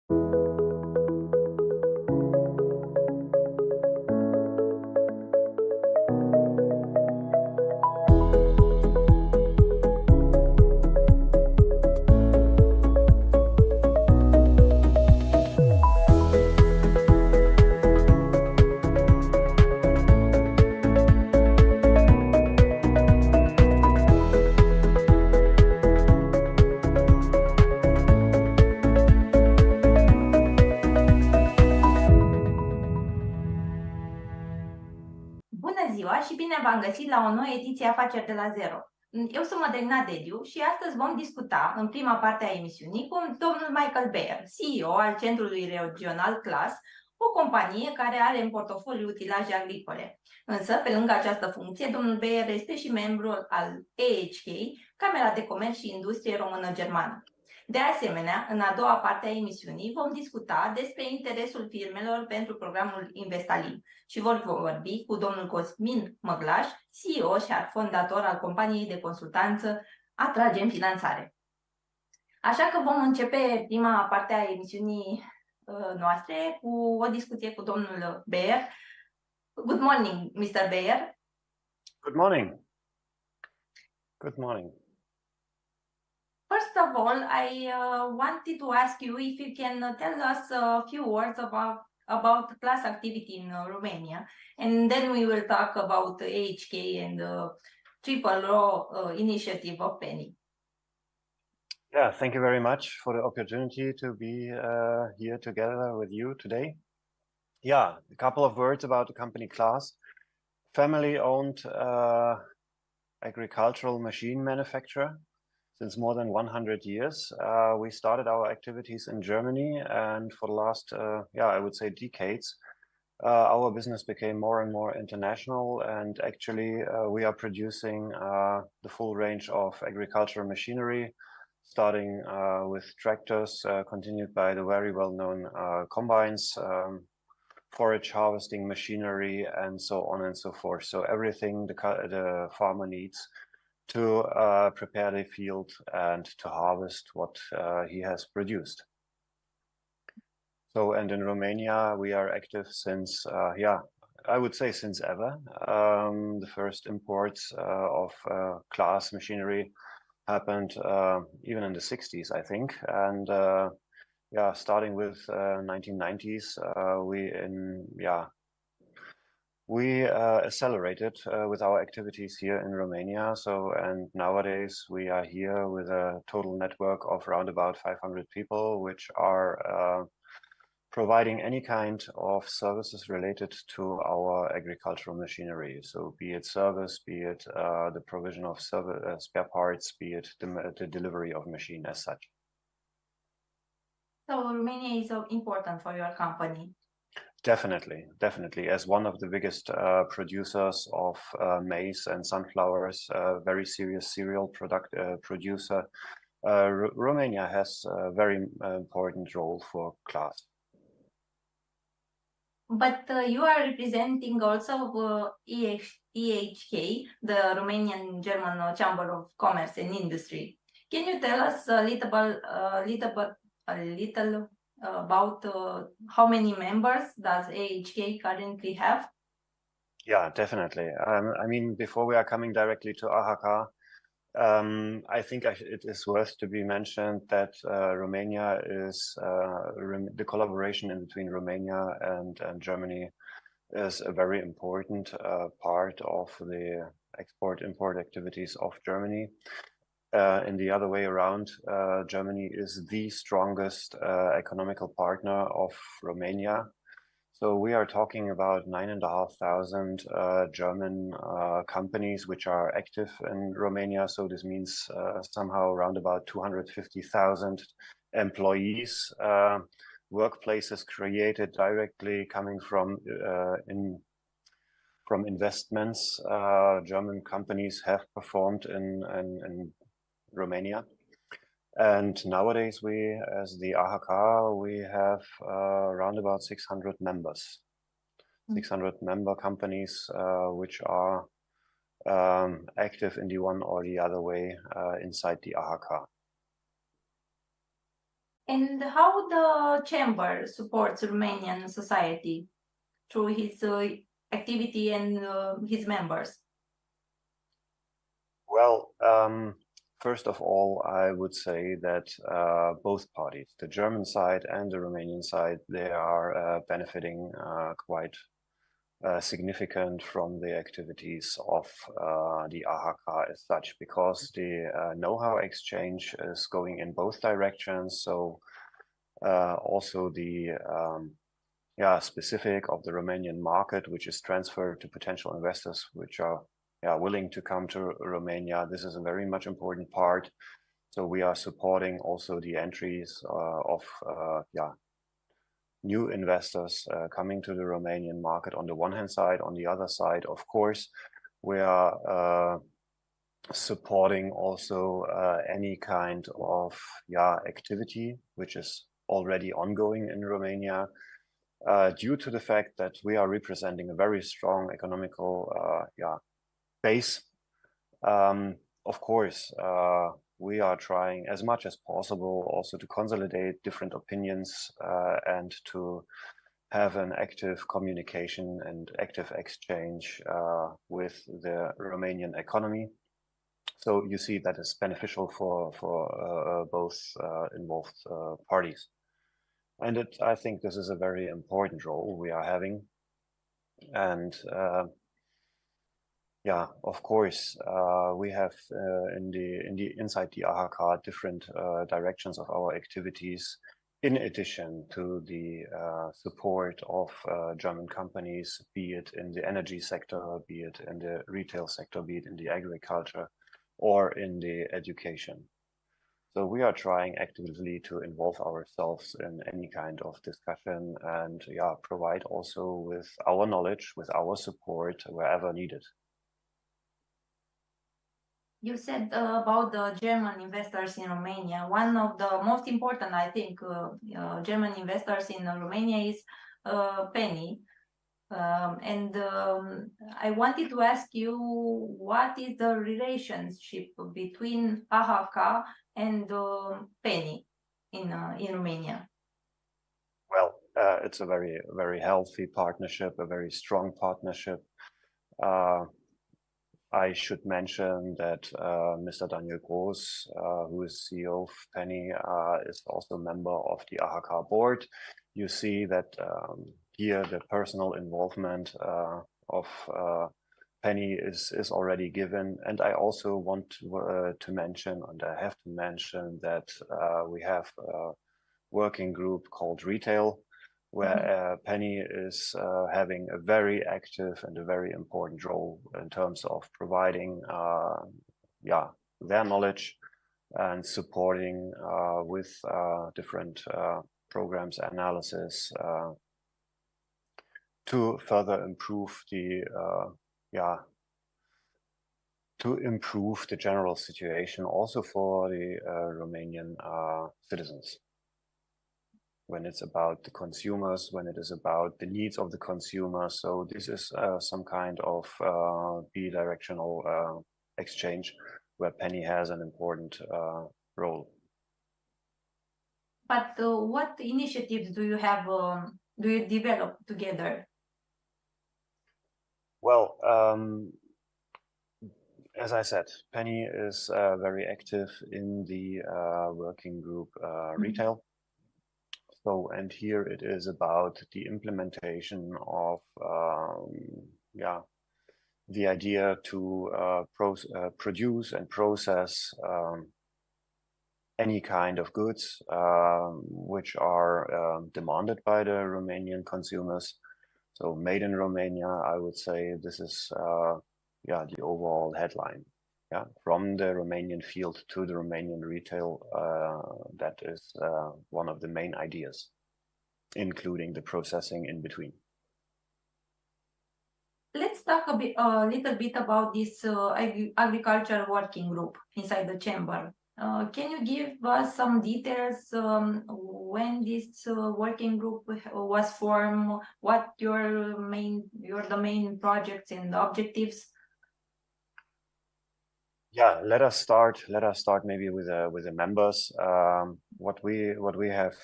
Bună ziua și bine v-am găsit la o nouă ediție Afaceri de la Zero. Eu sunt Mădălina Dediu și astăzi vom discuta în prima parte a emisiunii cu domnul Michael Beier, CEO al Centrului Regional CLAAS, o companie care are în portofoliu utilaje agricole. Însă, pe lângă această funcție, domnul Beier este și membru al EDIșCIE, Camera de Comerț și Industrie Română-Germană. De asemenea, în a doua parte a emisiunii vom discuta despre interesul firmelor pentru programul Investalim și vor vorbi cu domnul Cosmin Măglaș, CEO și fondator al companiei de consultanță Atragem Finanţare. Așa că vom începe prima parte a emisiunii noastre cu o discuție cu domnul Beier. Good morning, Mr. Beier. Good morning. Good morning. First of all, I wanted to ask you if you can tell us a few words about CLAAS activity in Romania, and then we will talk about EDIșCIE and the Triple O initiative of Penny. Yeah, thank you very much for the opportunity to be here together with you today. Yeah, a couple of words about the company CLAAS. Family-owned agricultural machine manufacturer. Since more than 100 years, we started our activities in Germany, and for the last, I would say decades, our business became more and more international, and actually we are producing the full range of agricultural machinery, starting with tractors, continued by the very well-known combines, forage harvesting machinery, and so on and so forth. So everything the farmer needs to prepare the field and to harvest what he has produced. So, and in Romania, we are active since, I would say since ever. The first imports of CLAAS machinery happened even in the 60s, I think. And starting with 1990s, we accelerated with our activities here in Romania. So, and nowadays we are here with a total network of around about 500 people, which are providing any kind of services related to our agricultural machinery. So be it service, be it the provision of spare parts, be it the delivery of machine as such. So Romania is important for your company. Definitely, definitely. As one of the biggest producers of maize and sunflowers, very serious cereal producer, Romania has a very important role for CLAAS. But you are representing also EDIșCIE, the Romanian-German Chamber of Commerce and Industry. Can you tell us a little about how many members does EDIșCIE currently have? Yeah, definitely. I mean, before we are coming directly to AHK, I think it is worth to be mentioned that Romania is the collaboration in between Romania and Germany is a very important part of the export-import activities of Germany. In the other way around, Germany is the strongest economical partner of Romania. So we are talking about 9,500 German companies which are active in Romania. So this means somehow around about 250,000 employees, workplaces created directly coming from investments German companies have performed in Romania. And nowadays we, as the AHK, we have around about 600 members, 600 member companies which are active in the one or the other way inside the AHK. And how the chamber supports Romanian society through his activity and his members? Well, first of all, I would say that both parties, the German side and the Romanian side, they are benefiting quite significant from the activities of the AHK as such, because the know-how exchange is going in both directions. So also the specific of the Romanian market, which is transferred to potential investors which are willing to come to Romania. This is a very much important part. So we are supporting also the entries of new investors coming to the Romanian market on the one hand side. On the other side, of course, we are supporting also any kind of activity which is already ongoing in Romania, due to the fact that we are representing a very strong economical base. Of course, we are trying as much as possible also to consolidate different opinions and to have an active communication and active exchange with the Romanian economy. So you see that is beneficial for both involved parties. And I think this is a very important role we are having. And of course, we have inside the AHK different directions of our activities, in addition to the support of German companies, be it in the energy sector, be it in the retail sector, be it in the agriculture, or in the education. So we are trying actively to involve ourselves in any kind of discussion and provide also with our knowledge, with our support wherever needed. You said about the German investors in Romania. One of the most important, I think, German investors in Romania is Penny. I wanted to ask you, what is the relationship between AHK and Penny in Romania? Well, it's a very, very healthy partnership, a very strong partnership. I should mention that Mr. Daniel Groß, who is CEO of Penny, is also a member of the AHK board. You see that here the personal involvement of Penny is already given. And I also want to mention, and I have to mention, that we have a working group called Retail, where Penny is having a very active and a very important role in terms of providing their knowledge and supporting with different programs analysis to further improve the general situation also for the Romanian citizens. When it's about the consumers, when it is about the needs of the consumer. So this is some kind of bidirectional exchange where Penny has an important role. But what initiatives do you have, do you develop together? Well, as I said, Penny is very active in the working group Retail. So, and here it is about the implementation of the idea to produce and process any kind of goods which are demanded by the Romanian consumers. So made in Romania, I would say this is the overall headline. From the Romanian field to the Romanian retail, that is one of the main ideas, including the processing in between. Let's talk a little bit about this agriculture working group inside the chamber. Can you give us some details when this working group was formed? What the main projects and objectives? Yeah, let us start maybe with the members. What we have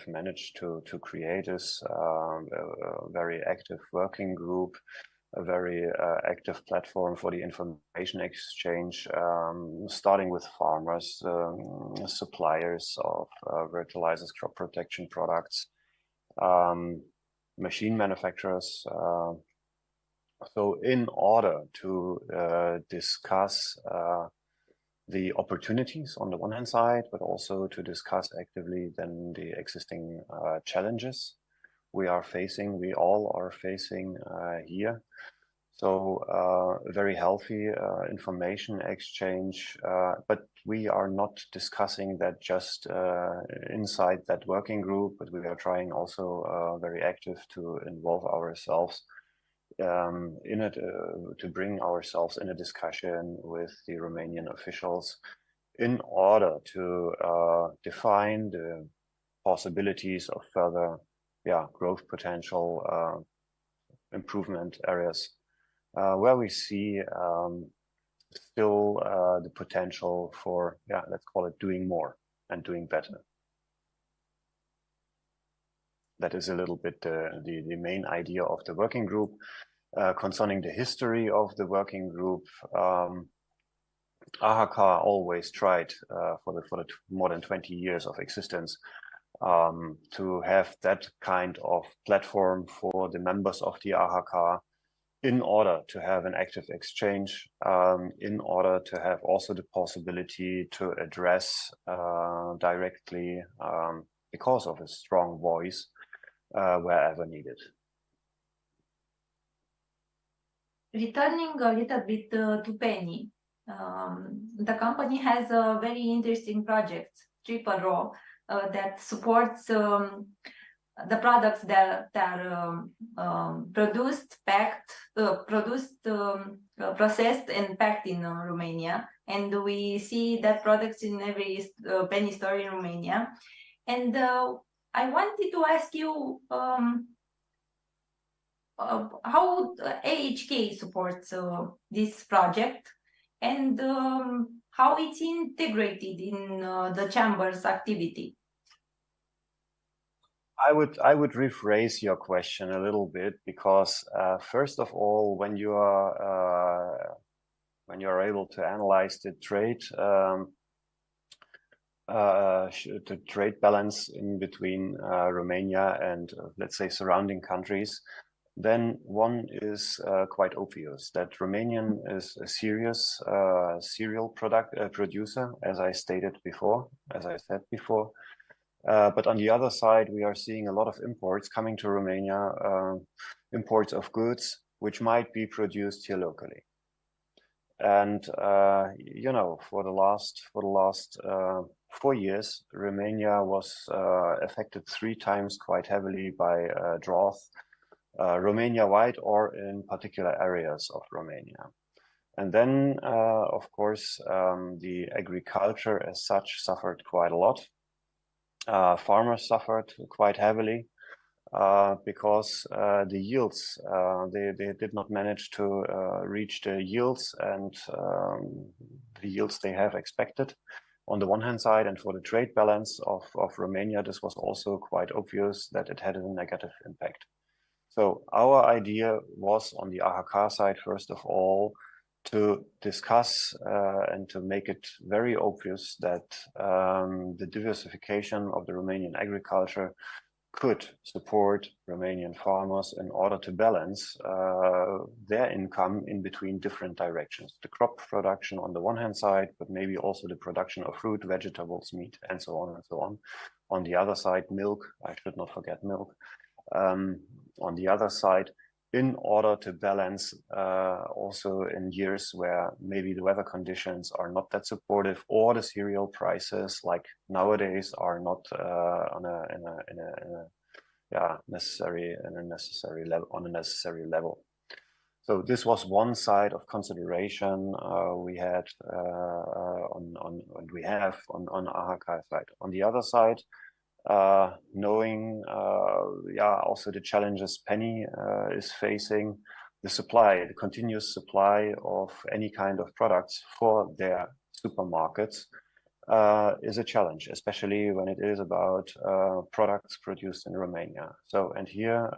managed to create is a very active working group, a very active platform for the information exchange, starting with farmers, suppliers of fertilizers, crop protection products, machine manufacturers. So in order to discuss the opportunities on the one hand side, but also to discuss actively then the existing challenges we all are facing here. So a very healthy information exchange, but we are not discussing that just inside that working group, but we are trying also very active to involve ourselves in it, to bring ourselves in a discussion with the Romanian officials in order to define the possibilities of further growth potential, improvement areas where we see still the potential for, let's call it doing more and doing better. That is a little bit the main idea of the working group. Concerning the history of the working group, AHK always tried for the more than 20 years of existence to have that kind of platform for the members of the AHK in order to have an active exchange, in order to have also the possibility to address directly, because of a strong voice, wherever needed. Returning a little bit to Penny, the company has a very interesting project, Triple Raw, that supports the products that are produced, packed, processed and packed in Romania. And we see that products in every Penny store in Romania. And I wanted to ask you how AHK supports this project and how it's integrated in the chamber's activity. I would rephrase your question a little bit, because first of all, when you are able to analyze the trade balance in between Romania and let's say surrounding countries, then one is quite obvious that Romanian is a serious cereal producer, as I said before. But on the other side, we are seeing a lot of imports coming to Romania, imports of goods which might be produced here locally. And you know, for the last 4 years, Romania was affected 3 times quite heavily by drought, Romania-wide or in particular areas of Romania. And then, of course, the agriculture as such suffered quite a lot. Farmers suffered quite heavily because the yields, they did not manage to reach the yields and the yields they have expected on the one hand side, and for the trade balance of Romania, this was also quite obvious that it had a negative impact. So our idea was on the AHK side, first of all, to discuss and to make it very obvious that the diversification of the Romanian agriculture could support Romanian farmers in order to balance their income in between different directions. The crop production on the one hand side, but maybe also the production of fruit, vegetables, meat, and so on and so on. On the other side, milk, I should not forget milk. On the other side, in order to balance also in years where maybe the weather conditions are not that supportive, or the cereal prices like nowadays are not on a necessary level. So this was one side of consideration we had on AHK side. On the other side, knowing also the challenges Penny is facing, the continuous supply of any kind of products for their supermarkets is a challenge, especially when it is about products produced in Romania. So, and here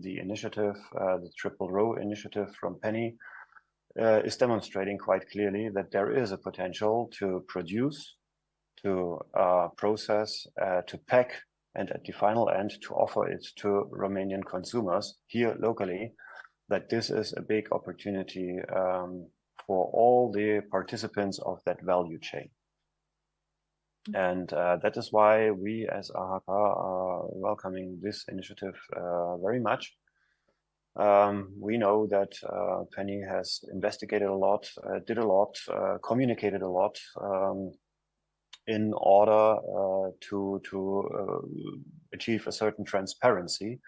the initiative, the Triple Row initiative from Penny, is demonstrating quite clearly that there is a potential to produce, to process, to pack, and at the final end to offer it to Romanian consumers here locally, that this is a big opportunity for all the participants of that value chain. And that is why we as AHK are welcoming this initiative very much. We know that Penny has investigated a lot, did a lot, communicated a lot in order to achieve a certain transparency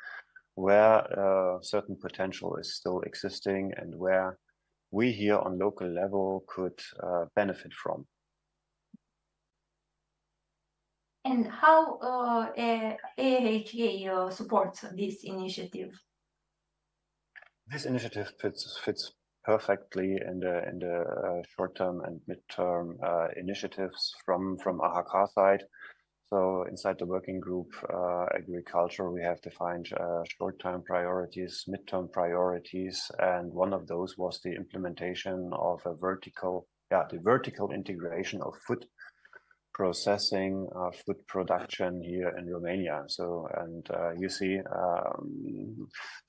where certain potential is still existing and where we here on local level could benefit from. And how AHK supports this initiative? This initiative fits perfectly in the short-term and mid-term initiatives from AHK side. So inside the working group agriculture, we have defined short-term priorities, mid-term priorities, and one of those was the implementation of the vertical integration of food processing, food production here in Romania. So, and you see,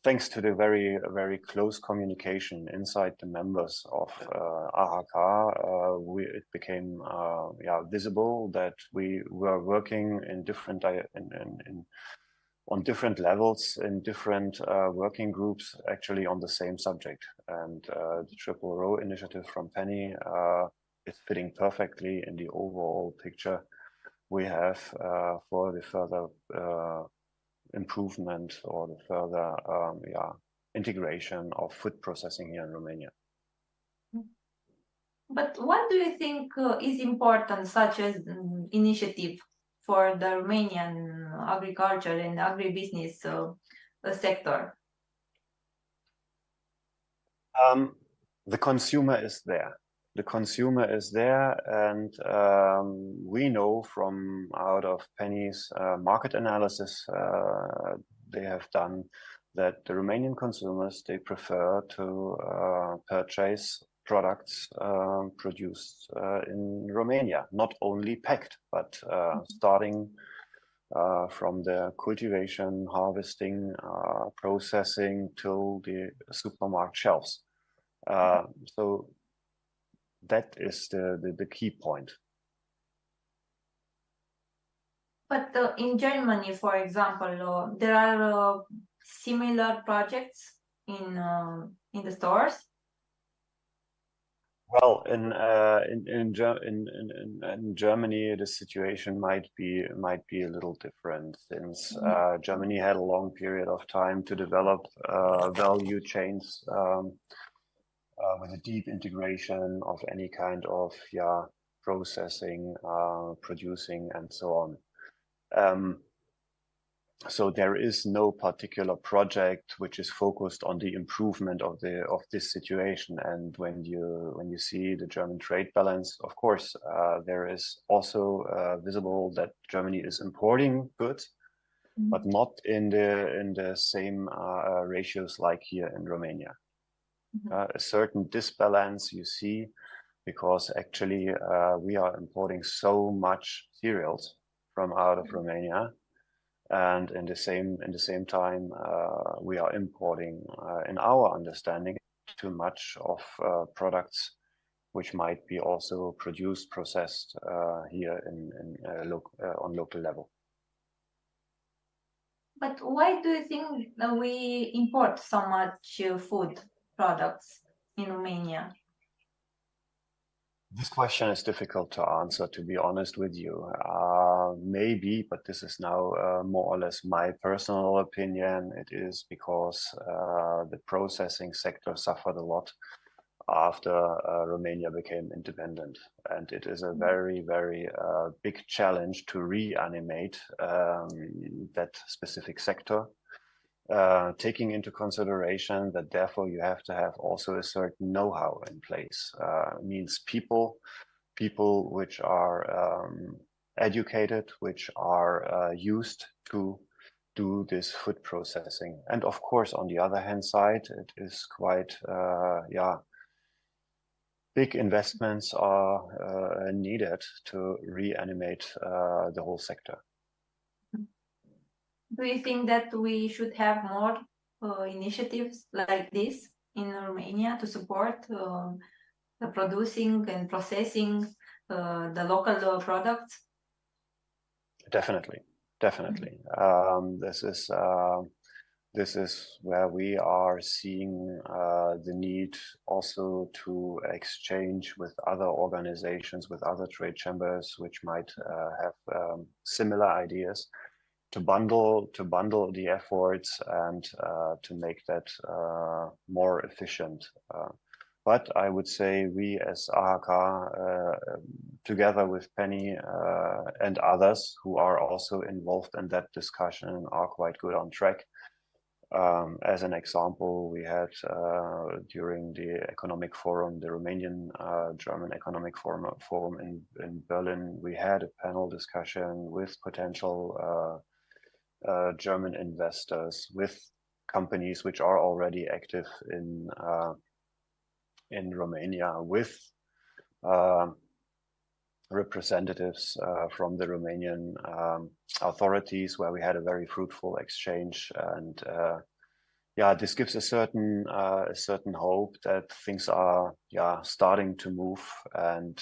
thanks to the very close communication inside the members of AHK, it became visible that we were working in different on different levels in different working groups, actually on the same subject. And the Triple Row initiative from Penny is fitting perfectly in the overall picture we have for the further improvement or the further integration of food processing here in Romania. But what do you think is important, such as initiative for the Romanian agriculture and agribusiness sector? The consumer is there. The consumer is there, and we know from out of Penny's market analysis they have done that the Romanian consumers, they prefer to purchase products produced in Romania, not only packed, but starting from the cultivation, harvesting, processing till the supermarket shelves. So that is the key point. But in Germany, for example, there are similar projects in the stores. Well, in Germany, the situation might be a little different, since Germany had a long period of time to develop value chains with a deep integration of any kind of processing, producing, and so on. So there is no particular project which is focused on the improvement of this situation. And when you see the German trade balance, of course, there is also visible that Germany is importing goods, but not in the same ratios like here in Romania. A certain disbalance you see, because actually we are importing so much cereals from out of Romania, and in the same time we are importing, in our understanding, too much of products which might be also produced, processed here on local level. But why do you think that we import so much food products in Romania? This question is difficult to answer, to be honest with you. Maybe, but this is now more or less my personal opinion. It is because the processing sector suffered a lot after Romania became independent. And it is a very, very big challenge to reanimate that specific sector. taking into consideration that therefore you have to have also a certain know-how in place. Means people which are educated, which are used to do this food processing. And of course, on the other hand side, it is quite, big investments are needed to reanimate the whole sector. Do you think that we should have more initiatives like this in Romania to support the producing and processing the local products? Definitely. This is where we are seeing the need also to exchange with other organizations, with other trade chambers, which might have similar ideas, to bundle the efforts and to make that more efficient. But I would say we as AHK, together with Penny and others who are also involved in that discussion, are quite good on track. As an example, we had during the economic forum, the Romanian German economic forum in Berlin, we had a panel discussion with potential German investors, with companies which are already active in Romania, with representatives from the Romanian authorities, where we had a very fruitful exchange. And this gives a certain hope that things are starting to move, and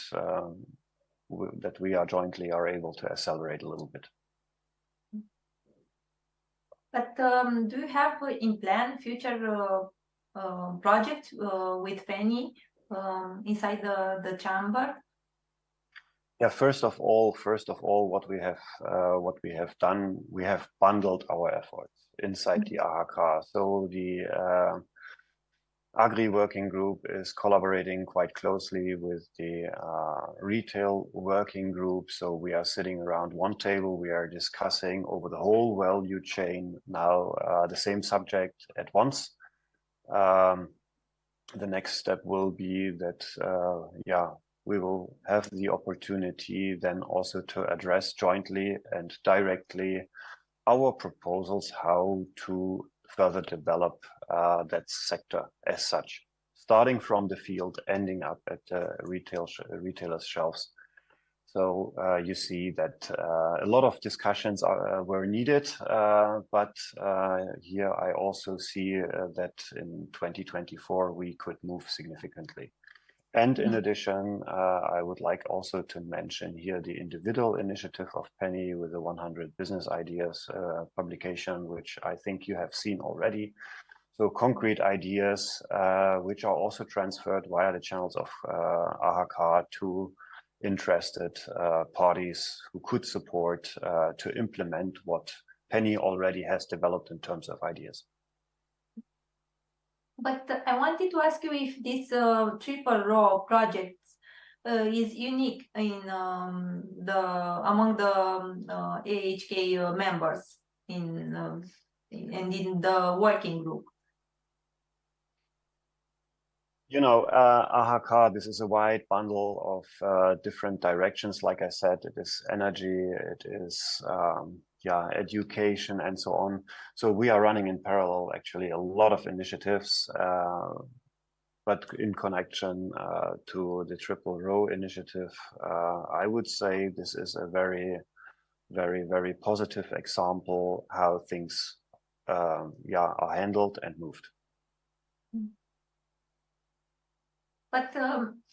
that we are jointly able to accelerate a little bit. But do you have in plan future projects with Penny inside the chamber? Yeah, first of all, what we have done, we have bundled our efforts inside the AHK. So the Agri working group is collaborating quite closely with the retail working group. So we are sitting around one table. We are discussing over the whole value chain now the same subject at once. The next step will be that, we will have the opportunity then also to address jointly and directly our proposals how to further develop that sector as such, starting from the field, ending up at retailers' shelves. So you see that a lot of discussions were needed, but here I also see that in 2024 we could move significantly. And in addition, I would like also to mention here the individual initiative of Penny with the 100 business ideas publication, which I think you have seen already. So concrete ideas, which are also transferred via the channels of AHK to interested parties who could support to implement what Penny already has developed in terms of ideas. But I wanted to ask you if this triple row project is unique in among the AHK members and in the working group. You know, AHK, this is a wide bundle of different directions. Like I said, it is energy, it is education, and so on. So we are running in parallel, actually, a lot of initiatives, but in connection to the triple row initiative, I would say this is a very, very, very positive example how things are handled and moved. But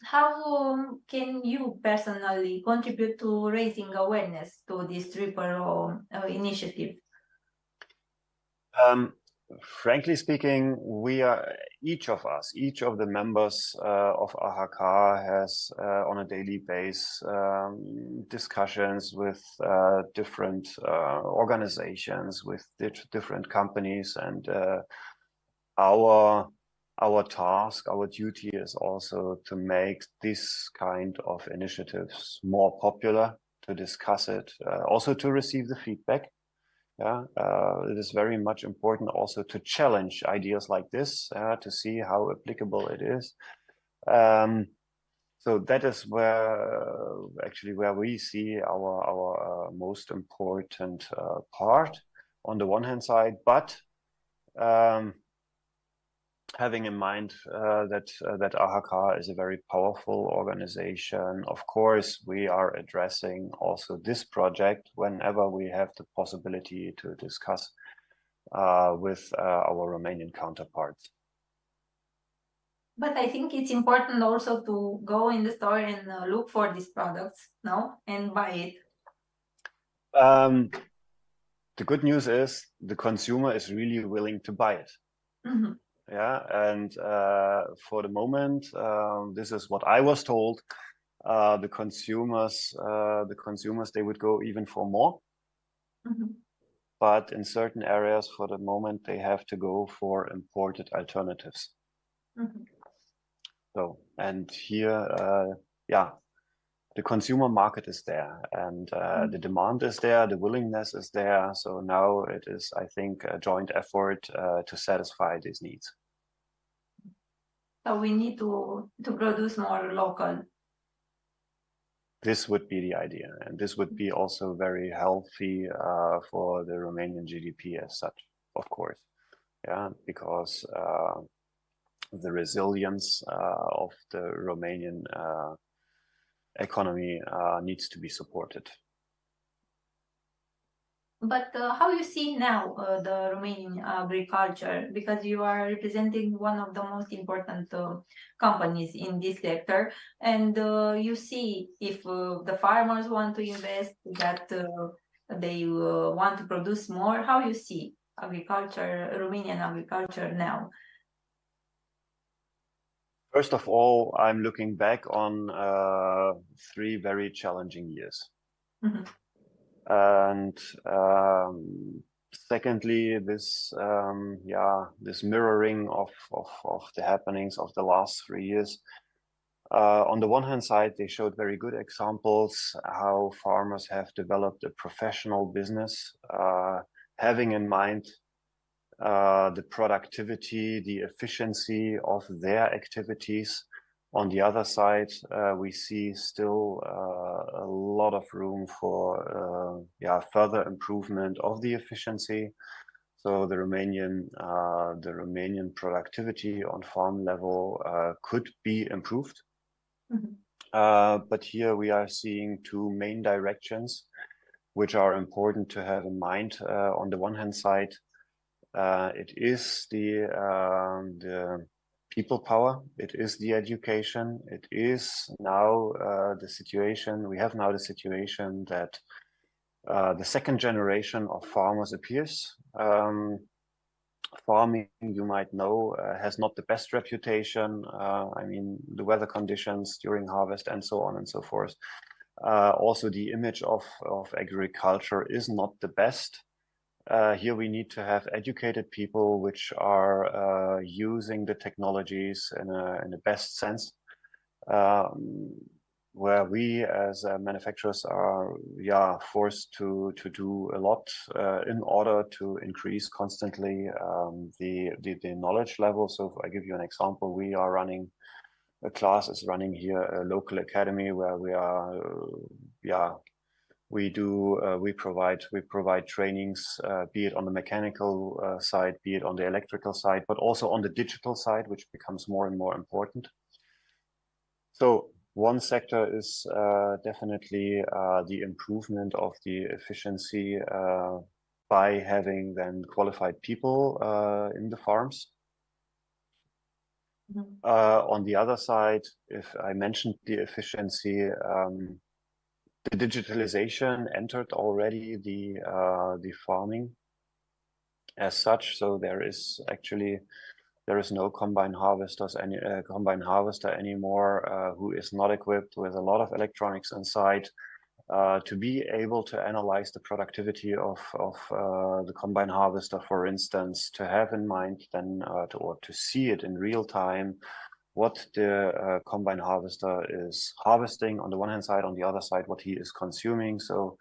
how can you personally contribute to raising awareness to this triple row initiative? Frankly speaking, we are, each of the members of AHK has on a daily basis discussions with different organizations, with different companies, and our task, our duty is also to make this kind of initiatives more popular, to discuss it, also to receive the feedback. Yeah, it is very much important also to challenge ideas like this, to see how applicable it is. So that is where we see our most important part on the one hand side, but having in mind that AHK is a very powerful organization. Of course, we are addressing also this project whenever we have the possibility to discuss with our Romanian counterparts. But I think it's important also to go in the store and look for these products, no, and buy it. The good news is the consumer is really willing to buy it. Mm-hmm. Yeah, and for the moment, this is what I was told. The consumers, they would go even for more. Mm-hmm. But in certain areas, for the moment, they have to go for imported alternatives. Mm-hmm. So, and here, yeah, the consumer market is there, and the demand is there, the willingness is there. So now it is, I think, a joint effort to satisfy these needs. So we need to produce more local. This would be the idea, and this would be also very healthy for the Romanian GDP as such, of course. Yeah, because the resilience of the Romanian economy needs to be supported. But how you see now the Romanian agriculture, because you are representing one of the most important companies in this sector, and you see if the farmers want to invest, that they want to produce more. How you see agriculture, Romanian agriculture now? First of all, I'm looking back on 3 very challenging years. Mm-hmm. And secondly, this this mirroring of the happenings of the last 3 years. On the one hand side, they showed very good examples how farmers have developed a professional business, having in mind the productivity, the efficiency of their activities. On the other side, we see still a lot of room for further improvement of the efficiency. So the Romanian productivity on farm level could be improved. Mm-hmm. But here we are seeing 2 main directions, which are important to have in mind. On the one hand side, it is the people power, it is the education, it is now the situation. We have now the situation that the second generation of farmers appears. Farming, you might know, has not the best reputation. I mean, the weather conditions during harvest and so on and so forth. Also, the image of agriculture is not the best. Here we need to have educated people which are using the technologies in the best sense, where we as manufacturers are forced to do a lot in order to increase constantly the knowledge level. So if I give you an example, we are running, CLAAS is running here a local academy where we are we provide trainings, be it on the mechanical side, be it on the electrical side, but also on the digital side, which becomes more and more important. So one sector is definitely the improvement of the efficiency by having then qualified people in the farms. Mm-hmm. On the other side, if I mentioned the efficiency, the digitalization entered already the farming as such. So there is no combine harvester anymore who is not equipped with a lot of electronics inside to be able to analyze the productivity of the combine harvester, for instance, to have in mind then to see it in real time what the combine harvester is harvesting on the one hand side, on the other side what he is consuming. So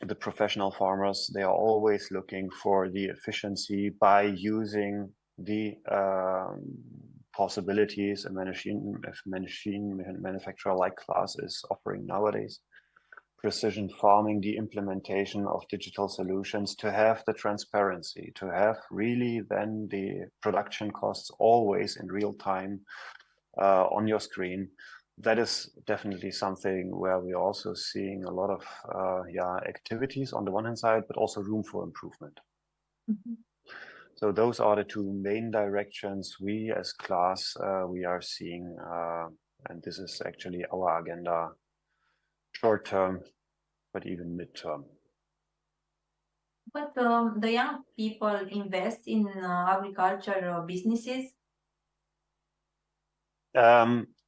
the professional farmers, they are always looking for the efficiency by using the possibilities a machine manufacturer like CLAAS is offering nowadays. Precision farming, the implementation of digital solutions, to have the transparency, to have really then the production costs always in real time on your screen. That is definitely something where we're also seeing a lot of activities on the one hand side, but also room for improvement. Mhm. So those are the two main directions we as CLAAS we are seeing, and this is actually our agenda, short term, but even mid-term. But the young people invest in agriculture businesses?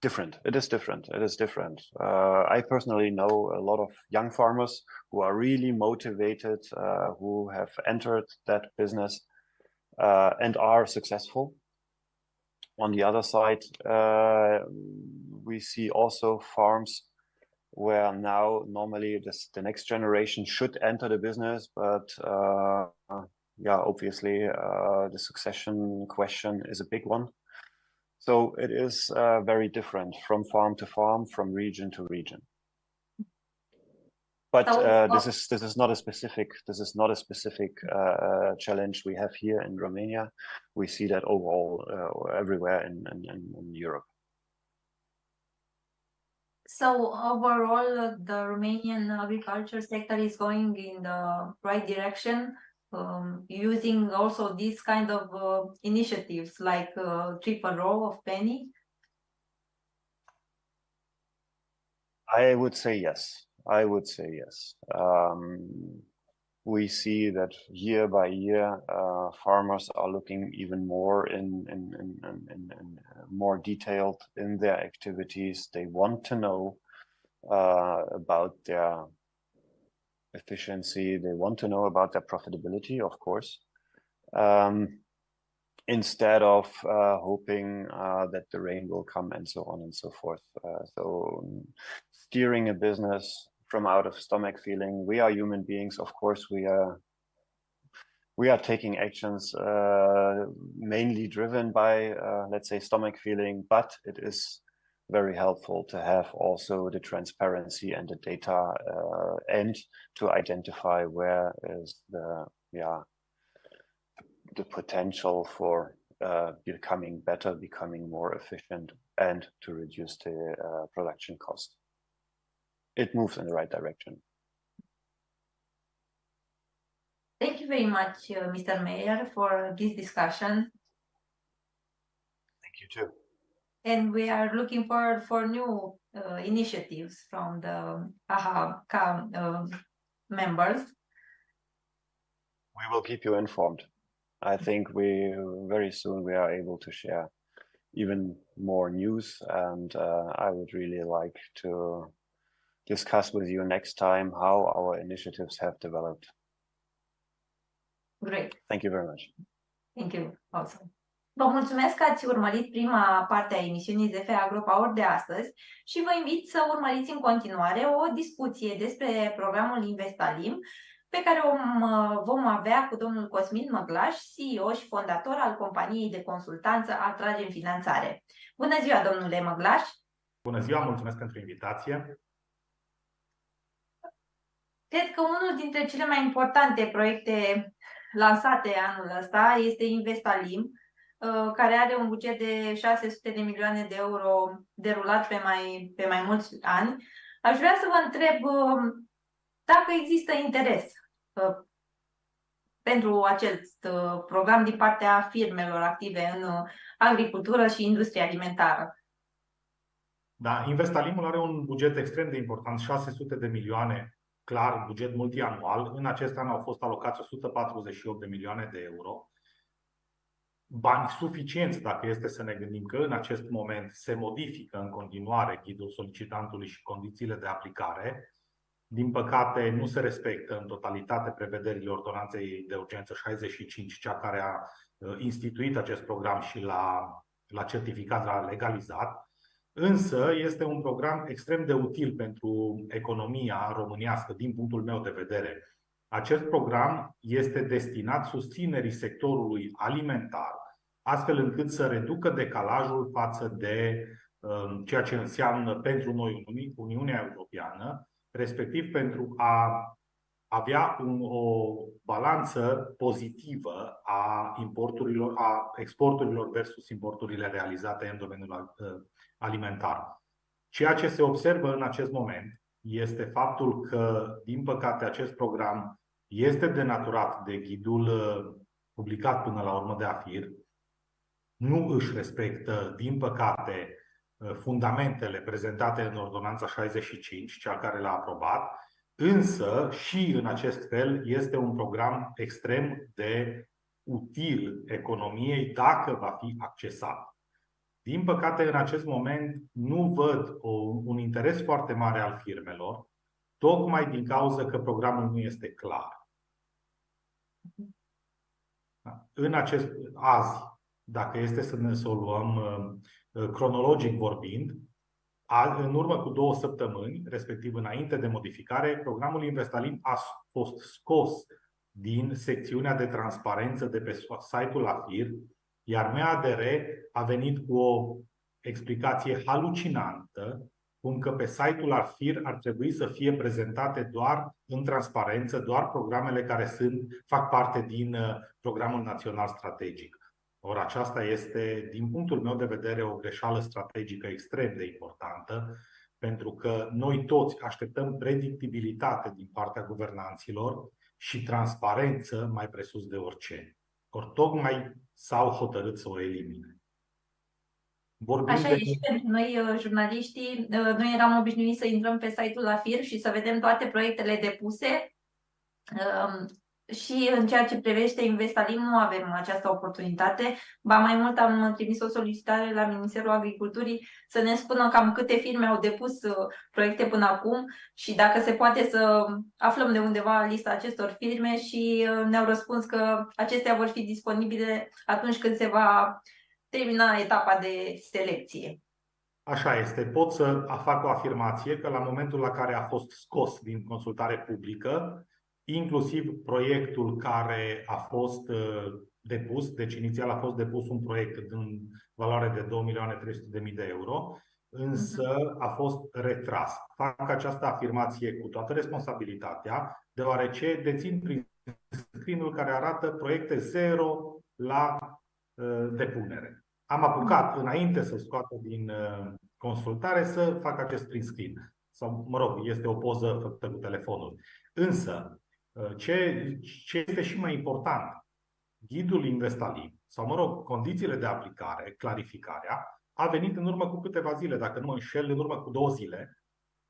Different. It is different. It is different. I personally know a lot of young farmers who are really motivated, who have entered that business and are successful. On the other side, we see also farms where now normally the next generation should enter the business, but obviously the succession question is a big one. So it is very different from farm to farm, from region to region. But this is not a specific challenge we have here in Romania. We see that overall everywhere in Europe. So overall, the Romanian agriculture sector is going in the right direction, using also these kind of initiatives like triple row of penny? I would say yes. I would say yes. We see that year by year, farmers are looking even more in more detailed in their activities. They want to know about their efficiency. They want to know about their profitability, of course, instead of hoping that the rain will come and so on and so forth. So steering a business from out of stomach feeling, we are human beings, of course. We are taking actions mainly driven by let's say stomach feeling, but it is very helpful to have also the transparency and the data and to identify where is the potential for becoming better, becoming more efficient, and to reduce the production cost. It moves in the right direction. Thank you very much, Mr. Mayor, for this discussion. Thank you too. And we are looking forward for new initiatives from the AHK members. We will keep you informed. I think very soon we are able to share even more news, and I would really like to discuss with you next time how our initiatives have developed. Great. Thank you very much. Thank you also. Vă mulțumesc că ați urmărit prima parte a emisiunii ZF Agropower de astăzi și vă invit să urmăriți în continuare o discuție despre programul Investalim pe care o vom avea cu domnul Cosmin Măglaş, CEO și fondator al companiei de consultanță Atragem Finanţare. Bună ziua, domnule Măglaş! Bună ziua, mulțumesc pentru invitație! Cred că unul dintre cele mai importante proiecte lansate anul ăsta este Investalim, care are un buget de 600 de milioane de euro derulat pe mai mulți ani. Aș vrea să vă întreb dacă există interes pentru acest program din partea firmelor active în agricultură și industrie alimentară. Da, Investalimul are un buget extrem de important, 600 de milioane, clar, buget multianual. În acest an au fost alocați 148 de milioane de euro. Bani suficienți dacă este să ne gândim că în acest moment se modifică în continuare ghidul solicitantului și condițiile de aplicare. Din păcate, nu se respectă în totalitate prevederile ordonanței de urgență 65, cea care a instituit acest program și l-a certificat, l-a legalizat. Însă este un program extrem de util pentru economia românească, din punctul meu de vedere. Acest program este destinat susținerii sectorului alimentar, astfel încât să reducă decalajul față de ceea ce înseamnă pentru noi Uniunea Europeană, respectiv pentru a avea o balanță pozitivă a exporturilor versus importurile realizate în domeniul alimentar. Ceea ce se observă în acest moment este faptul că, din păcate, acest program este denaturat de ghidul publicat până la urmă de AFIR, nu își respectă, din păcate, fundamentele prezentate în Ordonanța 65, cea care l-a aprobat, însă și în acest fel este un program extrem de util economiei dacă va fi accesat. Din păcate, în acest moment nu văd un interes foarte mare al firmelor, tocmai din cauza că programul nu este clar. Azi, dacă este să o luăm cronologic vorbind, în urmă cu 2 săptămâni, respectiv înainte de modificare, programul Investalim a fost scos din secțiunea de transparență de pe site-ul AFIR, iar MADR a venit cu o explicație halucinantă, cum că pe site-ul AFIR ar trebui să fie prezentate doar în transparență, doar programele care fac parte din Programul Național Strategic. Ori aceasta este, din punctul meu de vedere, o greșeală strategică extrem de importantă, pentru că noi toți așteptăm predictibilitate din partea guvernanților și transparență mai presus de orice. Ori tocmai s-au hotărât să o elimine. Așa e și pentru noi, jurnaliștii. Noi eram obișnuiți să intrăm pe site-ul AFIR și să vedem toate proiectele depuse. Și în ceea ce privește Investalim nu avem această oportunitate. Ba mai mult, am trimis o solicitare la Ministerul Agriculturii să ne spună cam câte firme au depus proiecte până acum și dacă se poate să aflăm de undeva lista acestor firme, și ne-au răspuns că acestea vor fi disponibile atunci când se va termina etapa de selecție. Așa este. Pot să fac o afirmație că la momentul la care a fost scos din consultare publică, inclusiv proiectul care a fost depus, deci inițial a fost depus un proiect în valoare de 2.300.000 de euro, însă a fost retras. Fac această afirmație cu toată responsabilitatea, deoarece dețin prin screen-ul care arată proiecte 0 la depunere. Am apucat, înainte să scoată din consultare, să fac acest print screen. Sau, mă rog, este o poză făcută cu telefonul. Însă, ce este și mai important, ghidul Investalim, sau, mă rog, condițiile de aplicare, clarificarea, a venit în urmă cu câteva zile, dacă nu mă înșel, în urmă cu 2 zile,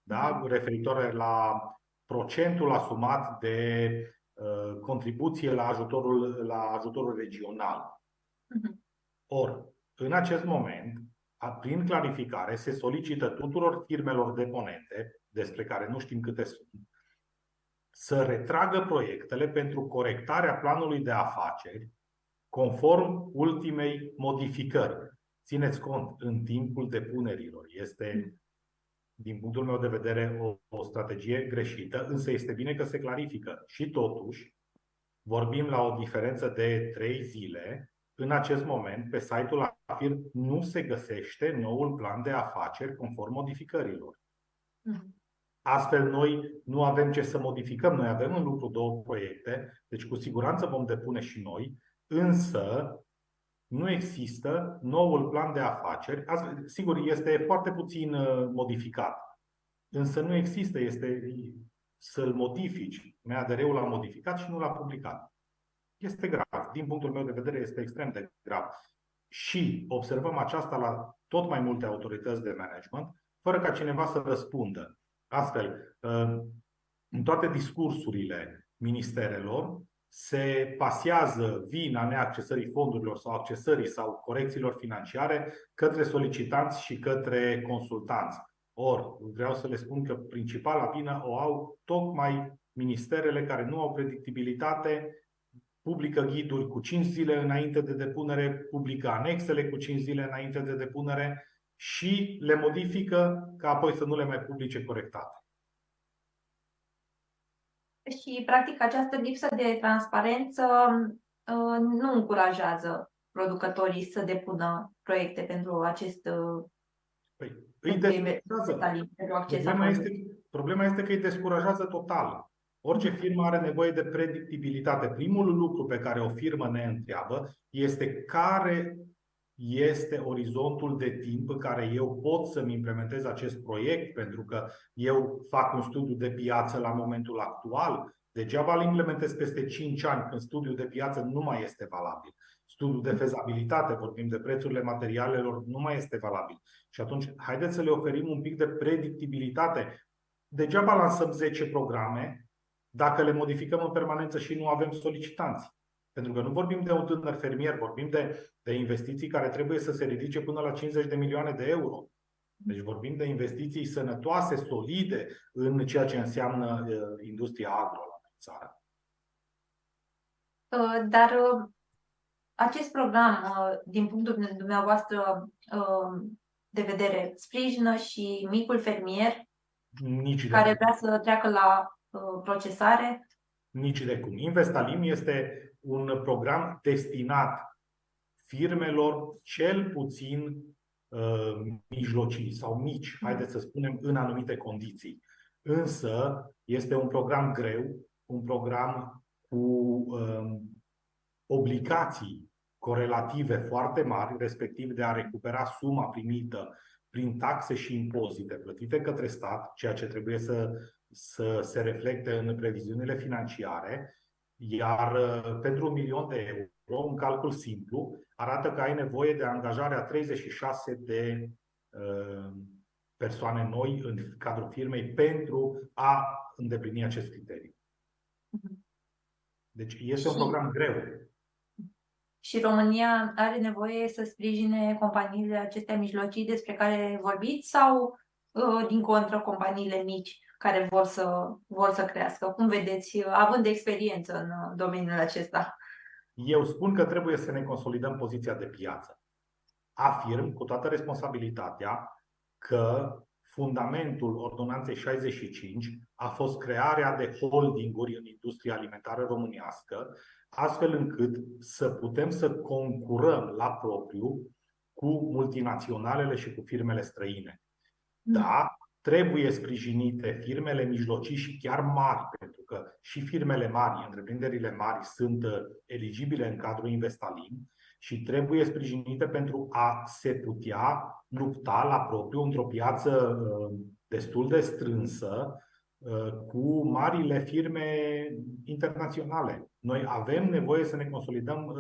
da? Referitor la procentul asumat de contribuție la ajutorul regional. Ori, în acest moment, prin clarificare, se solicită tuturor firmelor deponente, despre care nu știm câte sunt, să retragă proiectele pentru corectarea planului de afaceri conform ultimei modificări. Țineți cont, în timpul depunerilor. Este, din punctul meu de vedere, o strategie greșită, însă este bine că se clarifică. Și totuși, vorbim la o diferență de 3 zile. În acest moment, pe site-ul AFIR nu se găsește noul plan de afaceri conform modificărilor. Astfel, noi nu avem ce să modificăm. Noi avem în lucru 2 proiecte, deci cu siguranță vom depune și noi, însă nu există noul plan de afaceri. Sigur, este foarte puțin modificat, însă nu există. Este să-l modifici. MADR-ul l-a modificat și nu l-a publicat. Este grav. Din punctul meu de vedere, este extrem de grav. Și observăm aceasta la tot mai multe autorități de management, fără ca cineva să răspundă. Astfel, în toate discursurile ministerelor se pasează vina neaccesării fondurilor sau accesării sau corecțiilor financiare către solicitanți și către consultanți. Ori, vreau să le spun că principala vină o au tocmai ministerele care nu au predictibilitate, publică ghiduri cu 5 zile înainte de depunere, publică anexele cu 5 zile înainte de depunere și le modifică ca apoi să nu le mai publice corectate. Și, practic, această lipsă de transparență nu încurajează producătorii să depună proiecte pentru acest pentru acces la problema este că îi descurajează total. Orice firmă are nevoie de predictibilitate. Primul lucru pe care o firmă ne întreabă este care este orizontul de timp în care eu pot să-mi implementez acest proiect, pentru că eu fac un studiu de piață la momentul actual. Degeaba îl implementez peste 5 ani, când studiul de piață nu mai este valabil. Studiul de fezabilitate, vorbim de prețurile materialelor, nu mai este valabil. Și atunci, haideți să le oferim un pic de predictibilitate. Degeaba lansăm 10 programe dacă le modificăm în permanență și nu avem solicitanți. Pentru că nu vorbim de un tânăr fermier, vorbim de investiții care trebuie să se ridice până la 50 de milioane de euro. Deci vorbim de investiții sănătoase, solide în ceea ce înseamnă industria agro la țară. Dar acest program, din punctul dumneavoastră de vedere, sprijină și micul fermier care vrea să treacă la procesare? Nici de cum. Investalim este un program destinat firmelor cel puțin mijlocii sau mici, haideți să spunem, în anumite condiții. Însă este un program greu, un program cu obligații corelative foarte mari, respectiv de a recupera suma primită prin taxe și impozite plătite către stat, ceea ce trebuie să se reflecte în previziunile financiare. Iar pentru 1 milion de euro, un calcul simplu arată că ai nevoie de angajarea 36 de persoane noi în cadrul firmei pentru a îndeplini acest criteriu. Deci este un program greu. Și România are nevoie să sprijine companiile acestea mijlocii despre care vorbiți sau, din contră, companiile mici care vor să crească? Cum vedeți, având experiență în domeniul acesta? Eu spun că trebuie să ne consolidăm poziția de piață. Afirm cu toată responsabilitatea că fundamentul Ordonanței 65 a fost crearea de holdinguri în industria alimentară românească, astfel încât să putem să concurăm la propriu cu multinaționalele și cu firmele străine. Da, trebuie sprijinite firmele mijlocii și chiar mari, pentru că și firmele mari, întreprinderile mari sunt eligibile în cadrul Investalim și trebuie sprijinite pentru a se putea lupta la propriu într-o piață destul de strânsă cu marile firme internaționale. Noi avem nevoie să ne consolidăm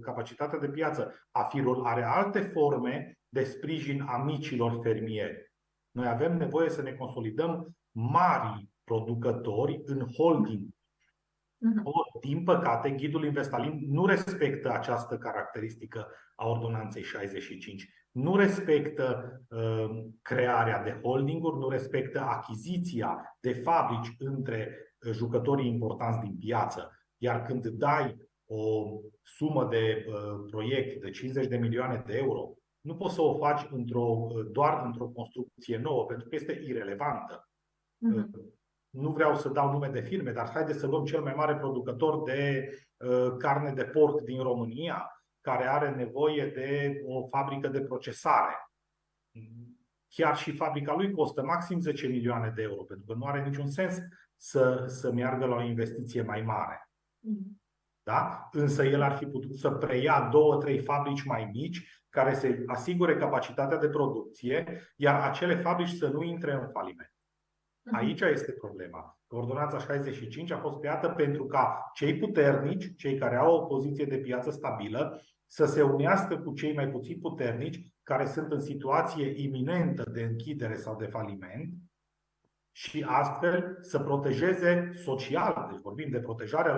capacitatea de piață. AFIR-ul are alte forme de sprijin a micilor fermieri. Noi avem nevoie să ne consolidăm mari producători în holding. Din păcate, ghidul Investalim nu respectă această caracteristică a Ordonanței 65. Nu respectă crearea de holdinguri, nu respectă achiziția de fabrici între jucătorii importanți din piață. Iar când dai o sumă de proiect de 50 de milioane de euro, nu poți să o faci doar într-o construcție nouă, pentru că este irelevantă. Nu vreau să dau nume de firme, dar haideți să luăm cel mai mare producător de carne de porc din România, care are nevoie de o fabrică de procesare. Chiar și fabrica lui costă maxim 10 milioane de euro, pentru că nu are niciun sens să meargă la o investiție mai mare. Da? Însă el ar fi putut să preia 2-3 fabrici mai mici care să asigure capacitatea de producție, iar acele fabrici să nu intre în faliment. Aici este problema. Ordonanța 65 a fost creată pentru ca cei puternici, cei care au o poziție de piață stabilă, să se unească cu cei mai puțin puternici, care sunt în situație iminentă de închidere sau de faliment, și astfel să protejeze social, deci vorbim de protejarea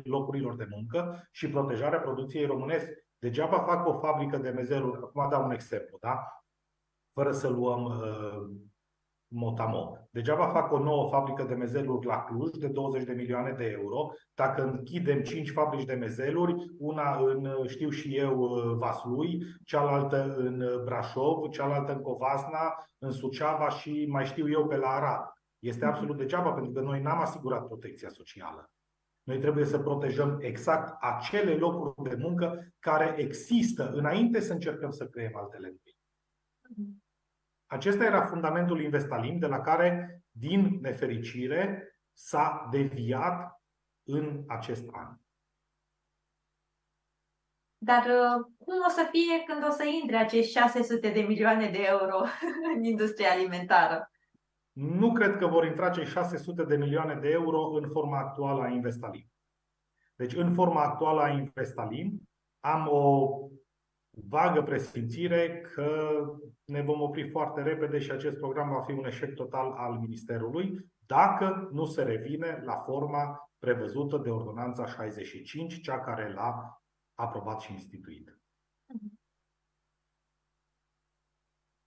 locurilor de muncă și protejarea producției românești. Degeaba fac o fabrică de mezeruri, acum dau un exemplu, da? Fără să luăm motamo. Degeaba fac o nouă fabrică de mezeluri la Cluj de 20 de milioane de euro dacă închidem 5 fabrici de mezeluri, una în, știu și eu, Vaslui, cealaltă în Brașov, cealaltă în Covasna, în Suceava și mai știu eu pe la Arad. Este absolut degeaba, pentru că noi n-am asigurat protecția socială. Noi trebuie să protejăm exact acele locuri de muncă care există înainte să încercăm să creăm altele noi. Acesta era fundamentul Investalim, de la care, din nefericire, s-a deviat în acest an. Dar cum o să fie când o să intre acești 600 de milioane de euro în industria alimentară? Nu cred că vor intra cei 600 de milioane de euro în forma actuală a Investalim. Deci, în forma actuală a Investalim, am o vagă presimțire că ne vom opri foarte repede și acest program va fi un eșec total al Ministerului, dacă nu se revine la forma prevăzută de Ordonanța 65, cea care l-a aprobat și instituit.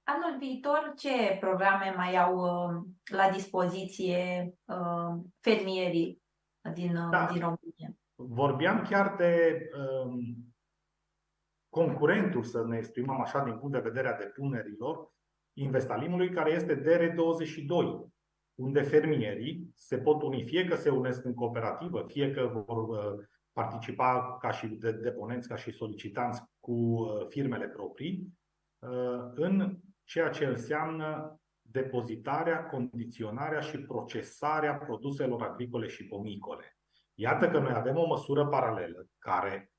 Anul viitor, ce programe mai au la dispoziție fermierii din România? Vorbeam chiar de concurentul, să ne exprimăm așa, din punct de vedere a depunerilor, Investalimului, care este DR22, unde fermierii se pot uni, fie că se unesc în cooperativă, fie că vor participa ca și deponenți, ca și solicitanți cu firmele proprii, în ceea ce înseamnă depozitarea, condiționarea și procesarea produselor agricole și pomicole. Iată că noi avem o măsură paralelă care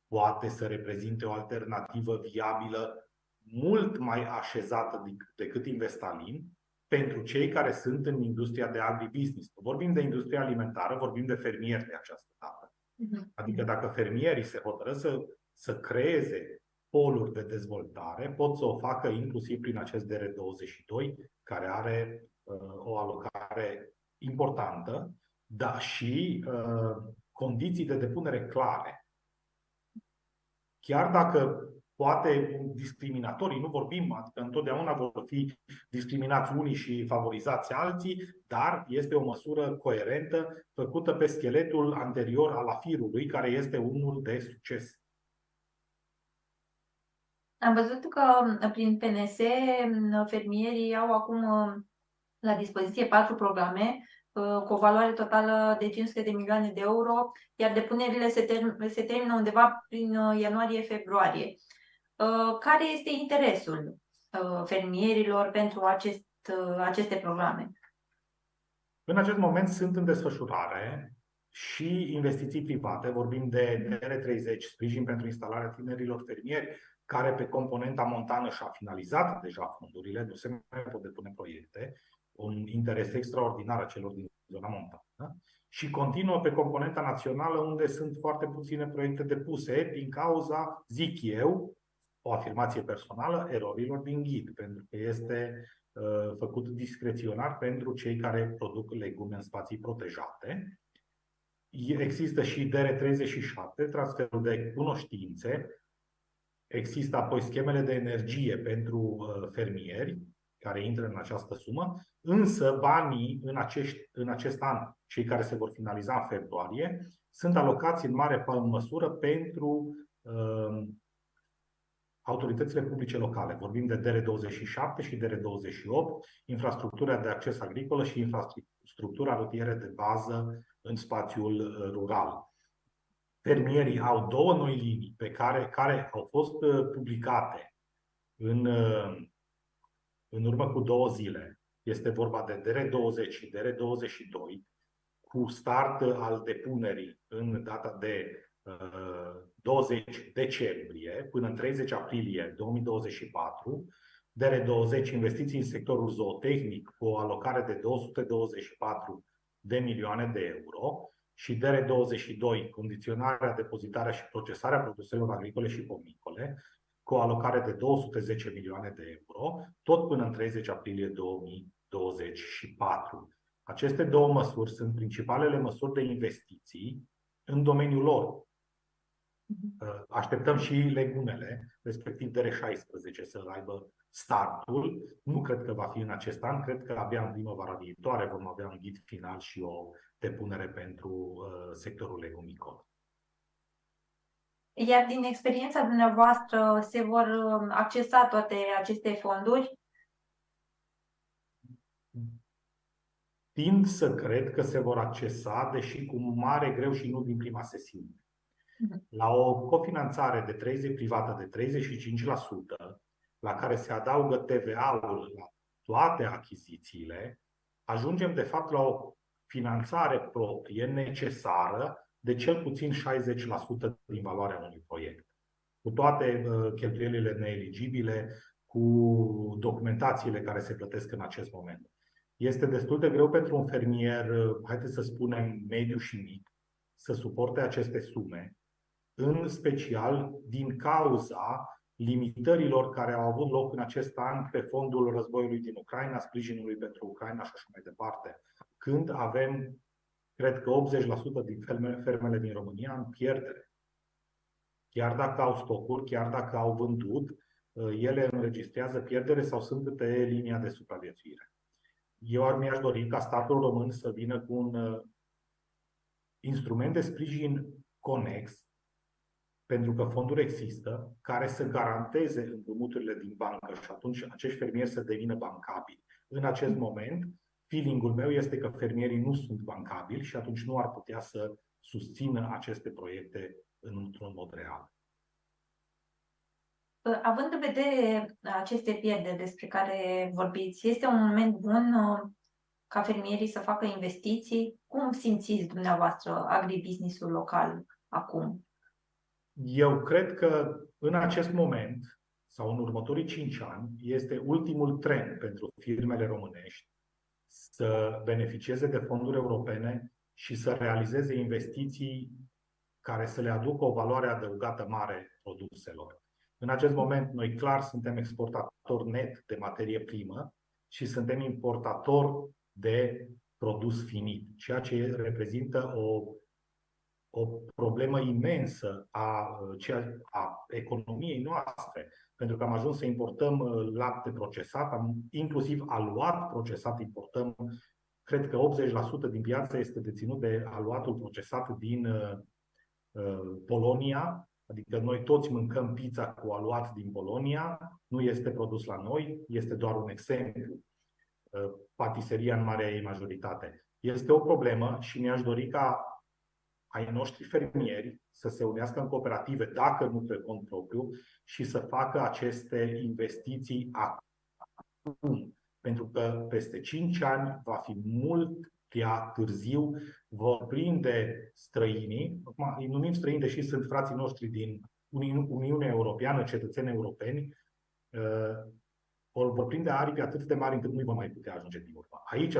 poate să reprezinte o alternativă viabilă mult mai așezată decât Investalim pentru cei care sunt în industria de agribusiness. Vorbim de industria alimentară, vorbim de fermieri de această dată. Adică dacă fermierii se hotărăsc să creeze poluri de dezvoltare, pot să o facă inclusiv prin acest DR22, care are o alocare importantă, dar și condiții de depunere clare. Chiar dacă poate discriminatorii, nu vorbim, adică întotdeauna vor fi discriminați unii și favorizați alții, dar este o măsură coerentă, făcută pe scheletul anterior al AFIR-ului, care este unul de succes. Am văzut că prin PNS fermierii au acum la dispoziție 4 programe cu o valoare totală de 500 de milioane de euro, iar depunerile se termină undeva prin ianuarie-februarie. Care este interesul fermierilor pentru aceste programe? În acest moment sunt în desfășurare și investiții private, vorbim de DR30, sprijin pentru instalarea tinerilor fermieri, care pe componenta montană și-a finalizat deja fondurile, nu se mai pot depune proiecte, un interes extraordinar a celor din zona montană, și continuă pe componenta națională, unde sunt foarte puține proiecte depuse din cauza, zic eu, o afirmație personală, erorilor din ghid, pentru că este făcut discreționar pentru cei care produc legume în spații protejate. Există și DR37, transferul de cunoștințe. Există apoi schemele de energie pentru fermieri, care intră în această sumă, însă banii în acest an, cei care se vor finaliza în februarie, sunt alocați în mare măsură pentru autoritățile publice locale. Vorbim de DR27 și DR28, infrastructura de acces agricolă și infrastructura rutieră de bază în spațiul rural. Fermierii au 2 noi linii care au fost publicate în urmă cu 2 zile. Este vorba de DR20 și DR22, cu start al depunerii în data de 20 decembrie până în 30 aprilie 2024, DR20 investiții în sectorul zootehnic cu o alocare de 224 de milioane de euro și DR22 condiționarea, depozitarea și procesarea produselor agricole și pomicole cu o alocare de 210 milioane de euro, tot până în 30 aprilie 2024. Aceste 2 măsuri sunt principalele măsuri de investiții în domeniul lor. Așteptăm și legumele, respectiv DR16, să aibă startul. Nu cred că va fi în acest an, cred că abia în primăvara viitoare vom avea un ghid final și o depunere pentru sectorul legumicol. Iar din experiența dumneavoastră se vor accesa toate aceste fonduri? Tind să cred că se vor accesa, deși cu mare greu și nu din prima sesiune. La o cofinanțare privată de 35%, la care se adaugă TVA-ul la toate achizițiile, ajungem de fapt la o finanțare proprie necesară de cel puțin 60% din valoarea unui proiect. Cu toate cheltuielile neeligibile, cu documentațiile care se plătesc în acest moment. Este destul de greu pentru un fermier, haideți să spunem, mediu și mic, să suporte aceste sume, în special din cauza limitărilor care au avut loc în acest an pe fondul războiului din Ucraina, sprijinului pentru Ucraina și așa mai departe. Când avem, cred că 80% din fermele din România în pierdere. Chiar dacă au stocuri, chiar dacă au vândut, ele înregistrează pierdere sau sunt pe linia de supraviețuire. Eu mi-aș dori ca statul român să vină cu un instrument de sprijin conex, pentru că fonduri există, care să garanteze împrumuturile din bancă și atunci acești fermieri să devină bancabili. În acest moment, feeling-ul meu este că fermierii nu sunt bancabili și atunci nu ar putea să susțină aceste proiecte într-un mod real. Având în vedere aceste pierderi despre care vorbiți, este un moment bun ca fermierii să facă investiții? Cum simțiți dumneavoastră agribusiness-ul local acum? Eu cred că în acest moment, sau în următorii 5 ani, este ultimul tren pentru firmele românești să beneficieze de fonduri europene și să realizeze investiții care să le aducă o valoare adăugată mare produselor. În acest moment, noi clar suntem exportatori net de materie primă și suntem importatori de produs finit, ceea ce reprezintă o problemă imensă a economiei noastre, pentru că am ajuns să importăm lapte procesat, inclusiv aluat procesat importăm. Cred că 80% din piață este deținut de aluatul procesat din Polonia, adică noi toți mâncăm pizza cu aluat din Polonia, nu este produs la noi, este doar un exemplu. Patiseria în marea ei majoritate. Este o problemă și mi-aș dori ca ai noștri fermieri să se unească în cooperative, dacă nu pe cont propriu, și să facă aceste investiții acum. Pentru că peste 5 ani va fi mult prea târziu, vor prinde străinii, acum îi numim străini, deși sunt frații noștri din Uniunea Europeană, cetățeni europeni, vor prinde aripi atât de mari încât nu vom mai putea ajunge din urmă. Aici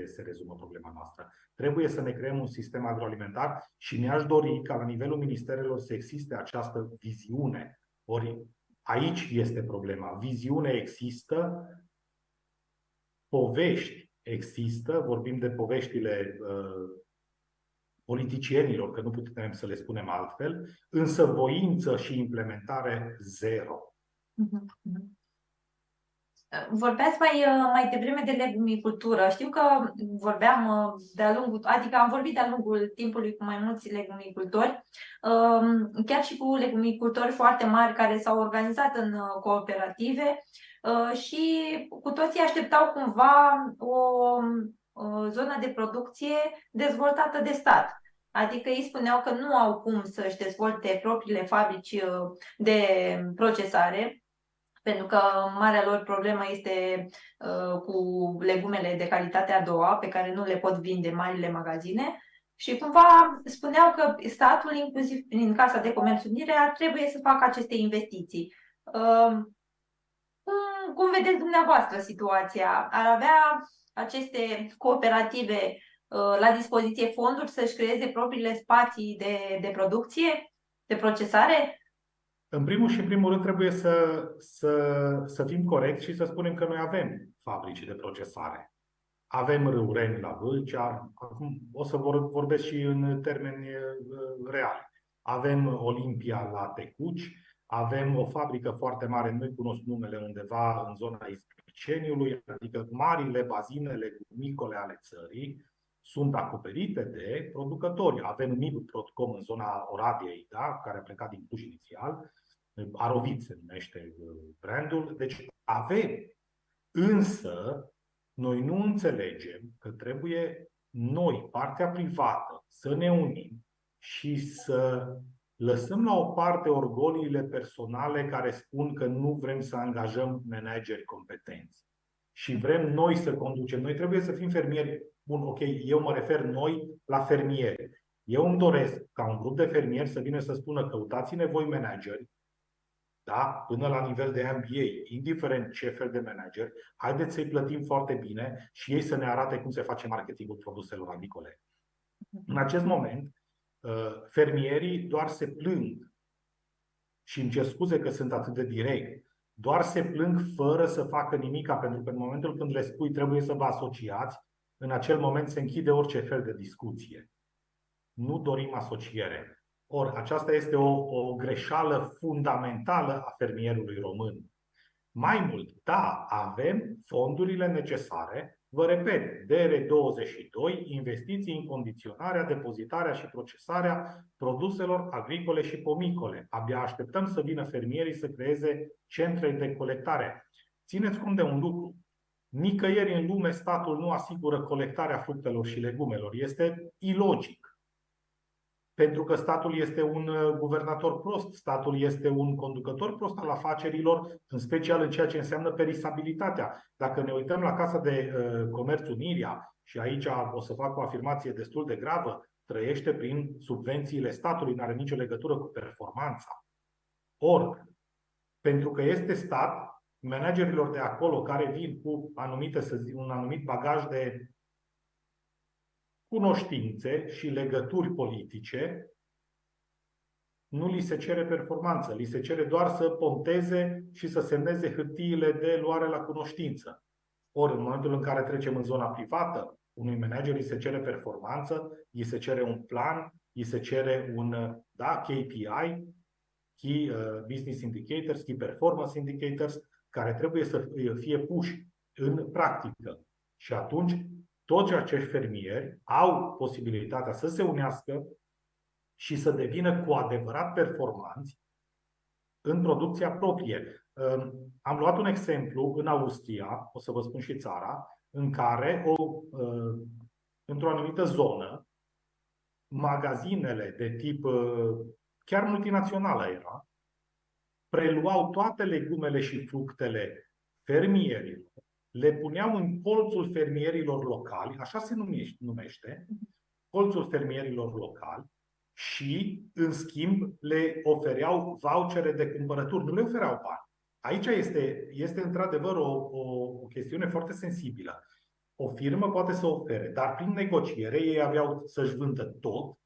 se rezumă problema noastră. Trebuie să ne creăm un sistem agroalimentar și mi-aș dori ca la nivelul ministerelor să existe această viziune. Ori aici este problema. Viziune există, povești există, vorbim de poveștile politicienilor, că nu putem să le spunem altfel, însă voință și implementare zero. Vorbeați mai devreme de legumicultură. Știu că vorbeam adică am vorbit de-a lungul timpului cu mai mulți legumicultori, chiar și cu legumicultori foarte mari care s-au organizat în cooperative și cu toții așteptau cumva o zonă de producție dezvoltată de stat. Adică ei spuneau că nu au cum să-și dezvolte propriile fabrici de procesare, pentru că marea lor problemă este cu legumele de calitate a doua, pe care nu le pot vinde marile magazine. Și cumva spuneau că statul, inclusiv prin Casa de Comerț Unirea, trebuie să facă aceste investiții. Cum vedeți dumneavoastră situația? Ar avea aceste cooperative la dispoziție fonduri să-și creeze propriile spații de producție, de procesare? În primul rând trebuie să fim corecți și să spunem că noi avem fabrici de procesare. Avem Râureni la Vâlcea, acum o să vorbesc și în termeni reali. avem Olimpia la Tecuci, avem o fabrică foarte mare, nu-i cunosc numele, undeva în zona Ispiceniului, adică marile bazine legumicole ale țării sunt acoperite de producători. Avem MIB.com în zona Oradiei, da? Care a plecat din Cluj inițial, Arovit se numește brandul, deci avem. Însă, noi nu înțelegem că trebuie noi, partea privată, să ne unim și să lăsăm la o parte orgoliile personale care spun că nu vrem să angajăm manageri competenți și vrem noi să conducem. Noi trebuie să fim fermieri. Bun, ok, eu mă refer noi la fermieri. Eu îmi doresc ca un grup de fermieri să vină să spună: căutați-ne voi manageri, da? Până la nivel de MBA, indiferent ce fel de manager, haideți să-i plătim foarte bine și ei să ne arate cum se face marketingul produselor agricole. În acest moment, fermierii doar se plâng, și îmi cer scuze că sunt atât de direct, doar se plâng fără să facă nimica, pentru că în momentul când le spui trebuie să vă asociați, în acel moment se închide orice fel de discuție. Nu dorim asociere. Ori aceasta este o greșeală fundamentală a fermierului român. Mai mult, da, avem fondurile necesare, vă repet, DR22, investiții în condiționarea, depozitarea și procesarea produselor agricole și pomicole. Abia așteptăm să vină fermierii să creeze centre de colectare. Țineți cont de un lucru. Nicăieri în lume statul nu asigură colectarea fructelor și legumelor. Este ilogic. Pentru că statul este un guvernator prost, statul este un conducător prost al afacerilor, în special în ceea ce înseamnă perisabilitatea. Dacă ne uităm la Casa de Comerț Unirea, și aici o să fac o afirmație destul de gravă, trăiește prin subvențiile statului, nu are nicio legătură cu performanța. Ori, pentru că este stat, managerilor de acolo care vin cu un anumit bagaj de cunoștințe și legături politice, nu li se cere performanță, li se cere doar să ponteze și să semneze hârtiile de luare la cunoștință. Ori în momentul în care trecem în zona privată, unui manager îi se cere performanță, îi se cere un plan, îi se cere un KPI, Key Business Indicators, Key Performance Indicators, care trebuie să fie puși în practică. Și atunci toți acești fermieri au posibilitatea să se unească și să devină cu adevărat performanți în producția proprie. Am luat un exemplu în Austria, o să vă spun și țara, în care într-o anumită zonă, magazinele de tip chiar multinațională era, preluau toate legumele și fructele fermierilor, le puneau în colțul fermierilor locali, așa se numește, colțul fermierilor locali, și, în schimb, le ofereau vouchere de cumpărături, nu le ofereau bani. Aici este într-adevăr o chestiune foarte sensibilă. O firmă poate să ofere, dar prin negociere ei aveau să-și vândă tot,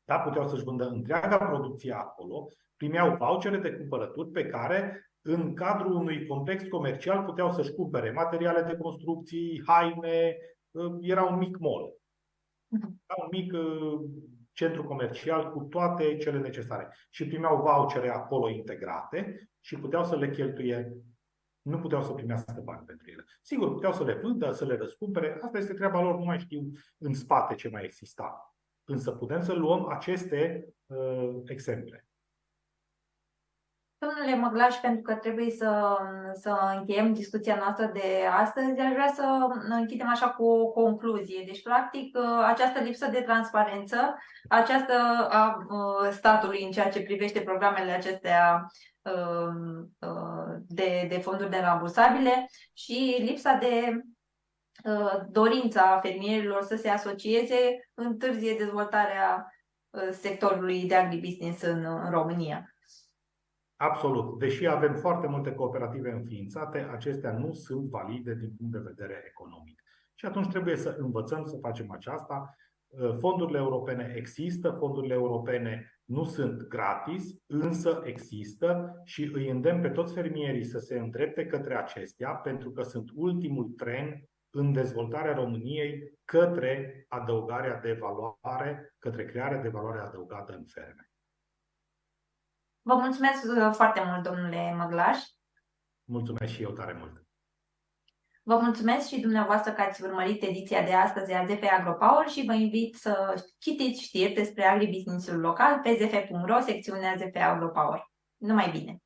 da, puteau să-și vândă întreaga producție acolo, primeau vouchere de cumpărături pe care, în cadrul unui complex comercial, puteau să-și cumpere materiale de construcții, haine, era un mic mall. Era un mic centru comercial cu toate cele necesare. Și primeau vouchere acolo integrate și puteau să le cheltuie, nu puteau să primească bani pentru ele. Sigur, puteau să le vândă, să le răscumpere, asta este treaba lor, nu mai știu în spate ce mai exista. Însă putem să luăm aceste exemple. Domnule Măglaș, pentru că trebuie să încheiem discuția noastră de astăzi, aș vrea să închidem așa cu o concluzie. Deci, practic, această lipsă de transparență, această a statului în ceea ce privește programele acestea de fonduri de rambursabile și lipsa de dorința fermierilor să se asocieze întârzie dezvoltarea sectorului de agribusiness în România. Absolut. Deși avem foarte multe cooperative înființate, acestea nu sunt valide din punct de vedere economic. Și atunci trebuie să învățăm să facem aceasta. Fondurile europene există, fondurile europene nu sunt gratis, însă există și îi îndemn pe toți fermierii să se îndrepte către acestea, pentru că sunt ultimul tren în dezvoltarea României către adăugarea de valoare, către crearea de valoare adăugată în ferme. Vă mulțumesc foarte mult, domnule Măglaș. Mulțumesc și eu tare mult. Vă mulțumesc și dumneavoastră că ați urmărit ediția de astăzi a ZF Agropower și vă invit să citiți știri despre agribusiness-ul local pe zf.ro, secțiunea ZF Agropower. Numai bine!